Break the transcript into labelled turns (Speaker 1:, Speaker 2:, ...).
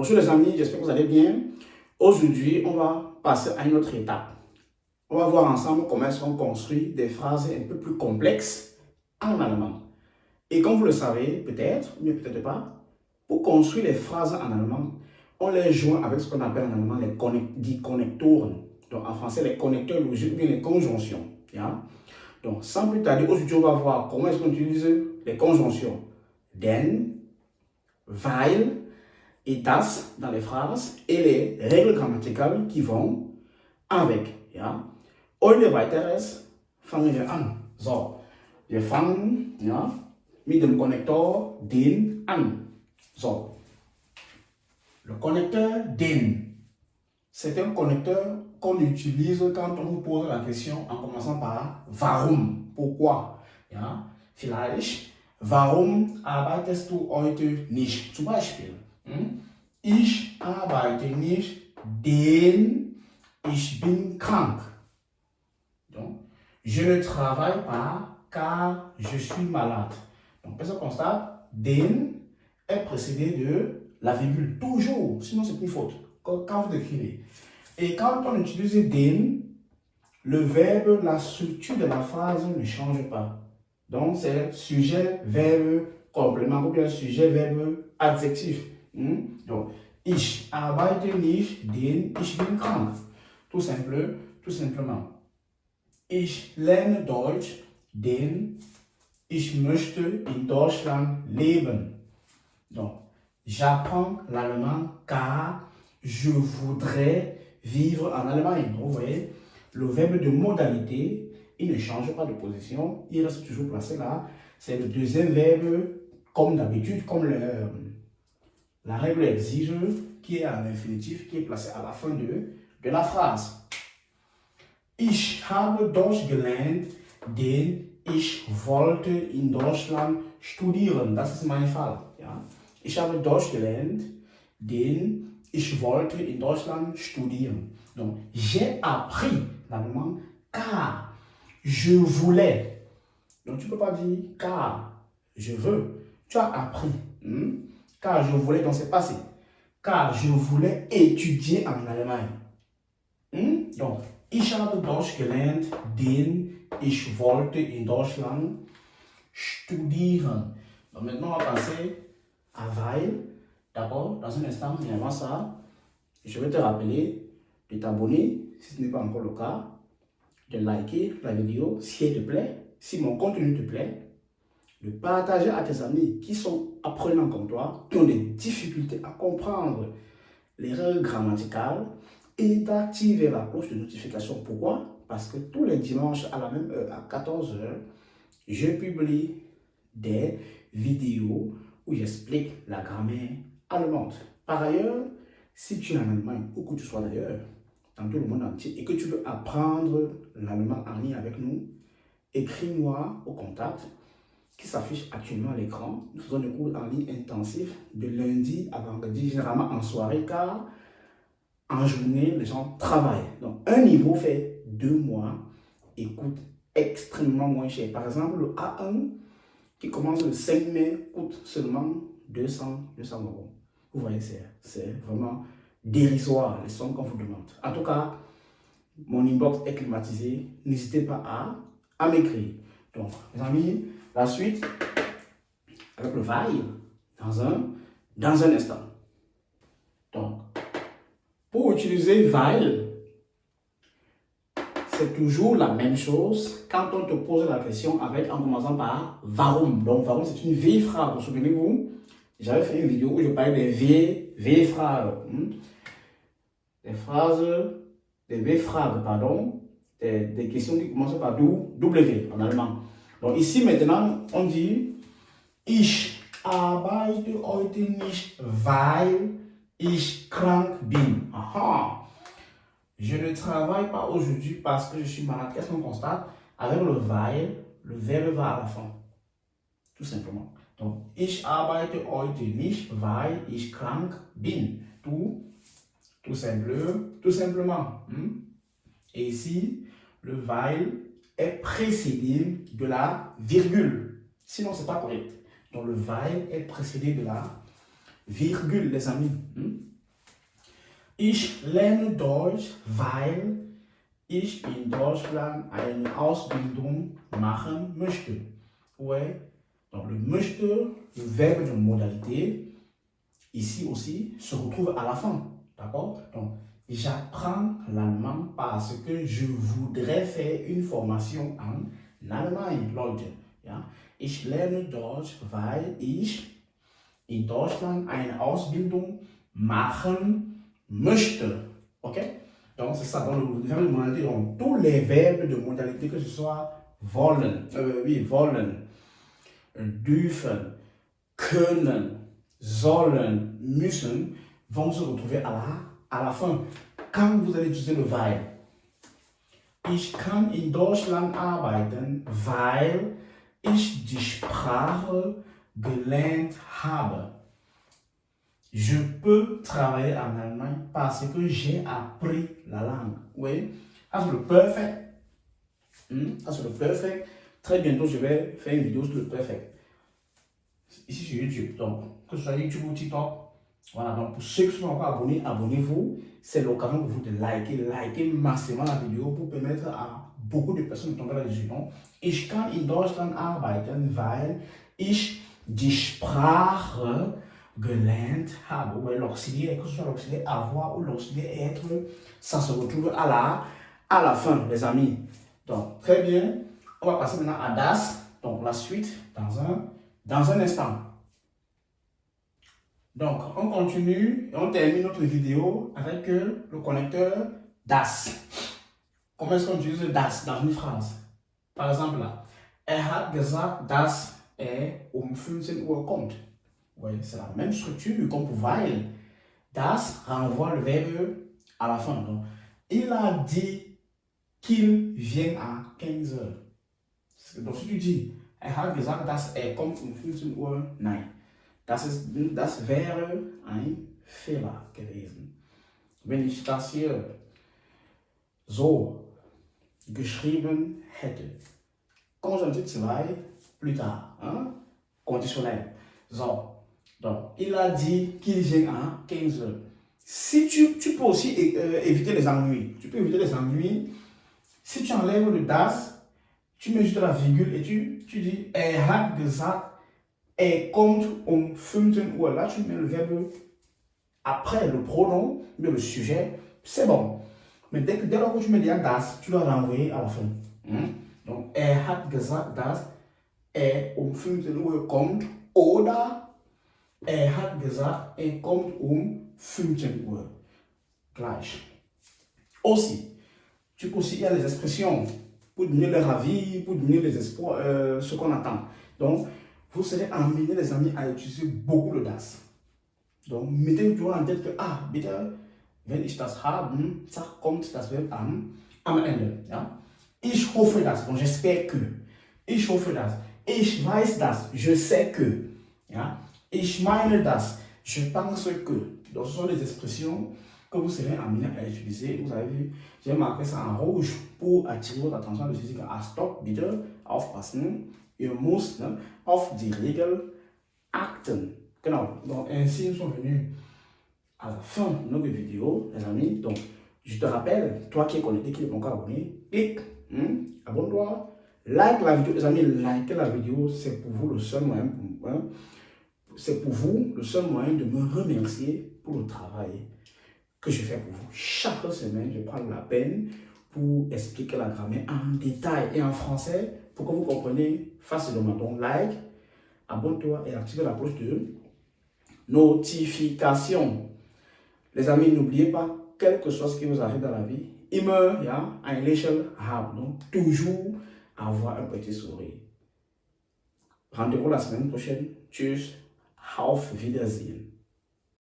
Speaker 1: Bonjour les amis, j'espère que vous allez bien. Aujourd'hui, on va passer à une autre étape. On va voir ensemble comment est-ce qu'on construit des phrases un peu plus complexes en allemand. Et comme vous le savez, peut-être, mais peut-être pas, pour construire les phrases en allemand, on les joint avec ce qu'on appelle en allemand die Konnektoren. Donc en français, les connecteurs logiques ou bien les conjonctions. Yeah? Donc sans plus tarder, aujourd'hui, on va voir comment est-ce qu'on utilise les conjonctions denn, weil et das dans les phrases et les règles grammaticales qui vont avec. Ja? Ohne weiteres fangen wir an. So, wir fangen mit dem Konnektor den an. So, le connecteur den, c'est un connecteur qu'on utilise quand on vous pose la question en commençant par warum, pourquoi. Ja? Vielleicht, warum arbeitest du heute nicht? Zum Beispiel. Ich arbeite nicht, denn ich bin krank. Donc, je ne travaille pas car je suis malade. Donc, on constate, den est précédé de la virgule, toujours, sinon c'est une faute, quand vous écrivez. Et quand on utilise den, le verbe, la structure de la phrase ne change pas. Donc, c'est sujet, verbe, complément, ou bien sujet, verbe, adjectif. Donc, ich arbeite nicht, denn ich bin krank. Tout simplement. Ich lerne Deutsch, denn ich möchte in Deutschland leben. Donc, j'apprends l'allemand car je voudrais vivre en Allemagne. Donc, vous voyez, le verbe de modalité, il ne change pas de position, il reste toujours placé là. C'est le deuxième verbe, comme d'habitude, comme la règle exige, qui est à l'infinitif, qui est placé à la fin de la phrase. Ich habe Deutsch gelernt, denn ich wollte in Deutschland studieren. Das ist mein Fall. Ja? Ich habe Deutsch gelernt, denn ich wollte in Deutschland studieren. Donc, j'ai appris l'allemand car je voulais. Donc, tu ne peux pas dire car je veux. Tu as appris. Car je voulais, donc c'est passé. Car je voulais étudier en Allemagne. Donc, ich habe Deutsch gelernt, denn ich wollte in Deutschland studieren. Donc maintenant, on va passer à weil. D'accord? Dans un instant, mais avant ça, je vais te rappeler de t'abonner, si ce n'est pas encore le cas, de liker la vidéo si elle te plaît, si mon contenu te plaît, de partager à tes amis qui sont apprenants comme toi, qui ont des difficultés à comprendre les règles grammaticales et d'activer la cloche de notification. Pourquoi? Parce que tous les dimanches à la même heure, à 14 h, je publie des vidéos où j'explique la grammaire allemande. Par ailleurs, si tu es en Allemagne ou que tu sois d'ailleurs, dans tout le monde entier, et que tu veux apprendre l'allemand en ligne avec nous, écris-moi au contact qui s'affiche actuellement à l'écran. Nous faisons des cours en ligne intensifs de lundi à vendredi, généralement en soirée, car en journée, les gens travaillent. Donc, un niveau fait 2 mois et coûte extrêmement moins cher. Par exemple, le A1 qui commence le 5 mai coûte seulement 200 €. Vous voyez, c'est vraiment dérisoire les sommes qu'on vous demande. En tout cas, mon inbox est climatisé. N'hésitez pas à m'écrire. Donc, mes amis, la suite avec le weil dans un instant. Donc, pour utiliser weil, c'est toujours la même chose quand on te pose la question en commençant par warum. Donc, warum, c'est une vieille phrase. Vous souvenez-vous? J'avais fait une vidéo où je parlais des vieilles phrases. Des phrases, des vieilles phrases, pardon. Des questions qui commencent par W en allemand. Donc, ici, maintenant, on dit ich arbeite heute nicht, weil ich krank bin. Aha. Je ne travaille pas aujourd'hui parce que je suis malade. Qu'est-ce qu'on constate? Avec le weil, le verbe va à la fin. Tout simplement. Donc, ich arbeite heute nicht, weil ich krank bin. Tout simplement. Et ici, le weil est précédé de la virgule. Sinon, ce n'est pas correct. Donc, le weil est précédé de la virgule, les amis. Ich lerne Deutsch, weil ich in Deutschland eine Ausbildung machen möchte. Ouais. Donc le möchte, le verbe de modalité, ici aussi, se retrouve à la fin. D'accord? Donc, j'apprends l'allemand parce que je voudrais faire une formation en Allemagne, Leute. Ja? Ich lerne Deutsch, weil ich in Deutschland eine Ausbildung machen möchte. Ok? Donc, c'est ça. Dans le verbe de modalité, donc, tous les verbes de modalité, que ce soit wollen, wollen, dürfen, können, sollen, müssen, vont se retrouver à la fin. Quand vous allez utiliser le weil. Ich kann in Deutschland arbeiten, weil ich die Sprache gelernt habe. Je peux travailler en Allemagne parce que j'ai appris la langue. Oui, ça c'est le perfect. Ça c'est le perfect. Très bientôt, je vais faire une vidéo sur le perfect. Ici sur YouTube. Donc, que ce soit YouTube ou TikTok. Voilà, donc pour ceux qui sont encore abonnés, abonnez-vous. C'est l'occasion pour vous de liker massivement la vidéo pour permettre à beaucoup de personnes de tomber là-dessus. Donc, ich kann in Deutschland arbeiten, weil ich die Sprache gelernt habe. Ouais, l'auxiliaire, que ce soit l'auxiliaire avoir ou l'auxiliaire être, ça se retrouve à la fin, les amis. Donc, très bien. On va passer maintenant à das. Donc, la suite dans un instant. Donc, on continue et on termine notre vidéo avec le connecteur das. Comment est-ce qu'on utilise le das dans une phrase? Par exemple, là, hat gesagt, dass um 15 Uhr kommt. Ouais, c'est la même structure comme pour weil. Das renvoie le verbe à la fin. Donc, il a dit qu'il vient à 15 heures. Donc, si tu dis, hat gesagt, dass kommt um 15 Uhr, nein. Das wäre ein Fehler gewesen. Wenn ich das hier so geschrieben hätte. Conjonctif 2 plus tard. Hein? Conditionnel. So. Donc, il a dit qu'il vient à 15 heures. Si tu peux aussi éviter les ennuis. Tu peux éviter les ennuis. Si tu enlèves le das, tu mets juste la virgule et tu dis hat gesagt, kommt um 15 Uhr. Là, tu mets le verbe après le pronom, mais le sujet, c'est bon. Mais dès lors que tu mets déjà das, tu dois renvoyer à la fin. Donc, hat gesagt, dass um 15 Uhr kommt oder hat gesagt, kommt um 15 Uhr. Gleich. Aussi, tu peux aussi, il y a les expressions pour donner leur avis, pour donner les espoirs, ce qu'on attend. Donc, vous serez amenés, les amis, à utiliser beaucoup le das. Donc, mettez toujours en tête que, bitte, wenn ich das haben, ça kommt das Verb am Ende. Ja? Ich hoffe das, donc j'espère que. Ich hoffe das. Ich weiß das, je sais que. Ja? Ich meine das, je pense que. Donc, ce sont les expressions que vous serez amenés à utiliser. Vous avez vu, j'ai marqué ça en rouge pour attirer votre attention de dire que, stop, bitte, aufpassen. Ihr müsst auf die Regel achten. Genau. Donc, ainsi, nous sommes venus à la fin de notre vidéo, les amis. Donc, je te rappelle, toi qui es connecté, qui n'est pas encore abonné, clique, abonne-toi, like la vidéo. Les amis, likez la vidéo, c'est pour vous le seul moyen de me remercier pour le travail que je fais pour vous. Chaque semaine, je prends la peine pour expliquer la grammaire en détail et en français pour que vous compreniez facilement. Donc, like, abonne-toi et active la cloche de notification. Les amis, n'oubliez pas, quel que soit ce qui vous arrive dans la vie, immer, ein Lächeln haben. Donc, toujours avoir un petit sourire. Rendez-vous la semaine prochaine. Tschüss, auf Wiedersehen.